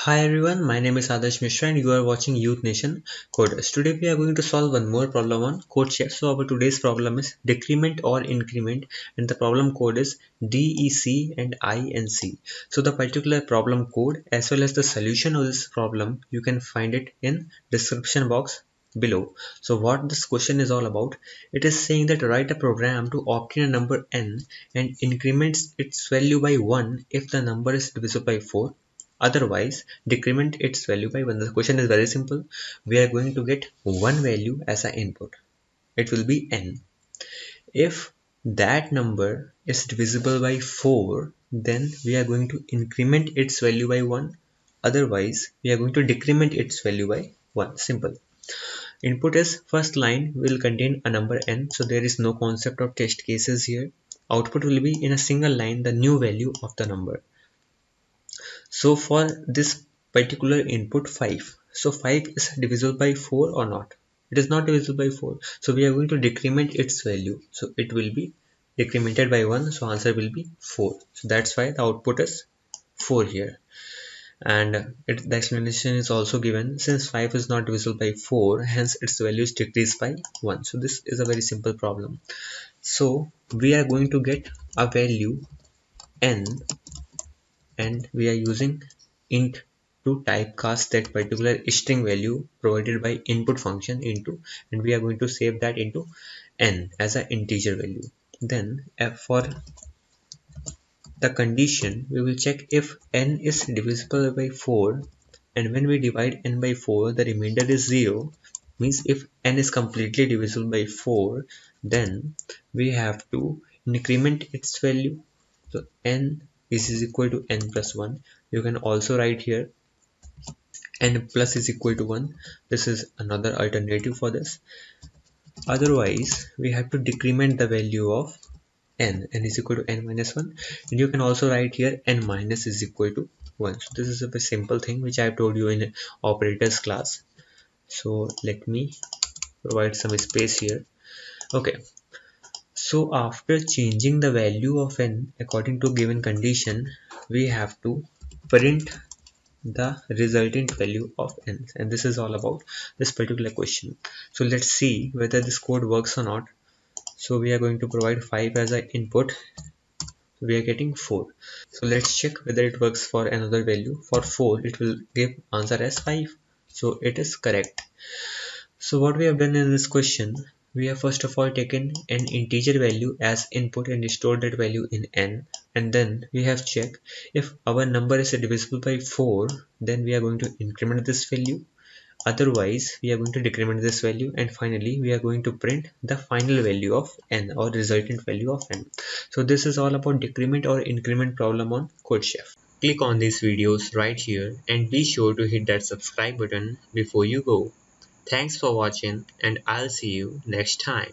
Hi everyone, my name is Adarsh Mishra and you are watching Youth Nation Coders. Today we are going to solve one more problem on CodeChef. So our today's problem is decrement or increment and the problem code is DEC and INC. So the particular problem code as well as the solution of this problem you can find it in description box below. So what this question is all about, it is saying that write a program to obtain a number n and increments its value by 1 if the number is divisible by 4. Otherwise, decrement its value by 1. The question is very simple. We are going to get one value as an input. It will be n. If that number is divisible by 4, then we are going to increment its value by 1. Otherwise, we are going to decrement its value by 1. Simple. Input is first line will contain a number n, so there is no concept of test cases here. Output will be in a single line the new value of the number. So for this particular input 5, so 5 is divisible by 4 or not? It is not divisible by 4, so we are going to decrement its value, so it will be decremented by 1, so answer will be 4. So that's why the output is 4 here, and the explanation is also given. Since 5 is not divisible by 4, hence its value is decreased by 1. So this is a very simple problem. So we are going to get a value n and we are using int to typecast that particular string value provided by input function into, and we are going to save that into n as an integer value. Then for the condition we will check if n is divisible by 4, and when we divide n by 4 the remainder is 0, means if n is completely divisible by 4 then we have to increment its value. So n is equal to n plus 1. You can also write here n plus is equal to 1. This is another alternative for this. Otherwise we have to decrement the value of n is equal to n minus 1, and you can also write here n minus is equal to 1. So this is a very simple thing which I have told you in operators class. So let me provide some space here. Okay, so after changing the value of n according to given condition, we have to print the resultant value of n, and this is all about this particular question. So let's see whether this code works or not. So we are going to provide 5 as an input. We are getting 4. So let's check whether it works for another value. For 4 it will give answer as 5, so it is correct. So what we have done in this question, we have first of all taken an integer value as input and stored that value in n, and then we have checked if our number is divisible by 4, then we are going to increment this value. Otherwise we are going to decrement this value, and finally we are going to print the final value of n or resultant value of n. So this is all about decrement or increment problem on CodeChef. Click on these videos right here and be sure to hit that subscribe button before you go. Thanks for watching and I'll see you next time.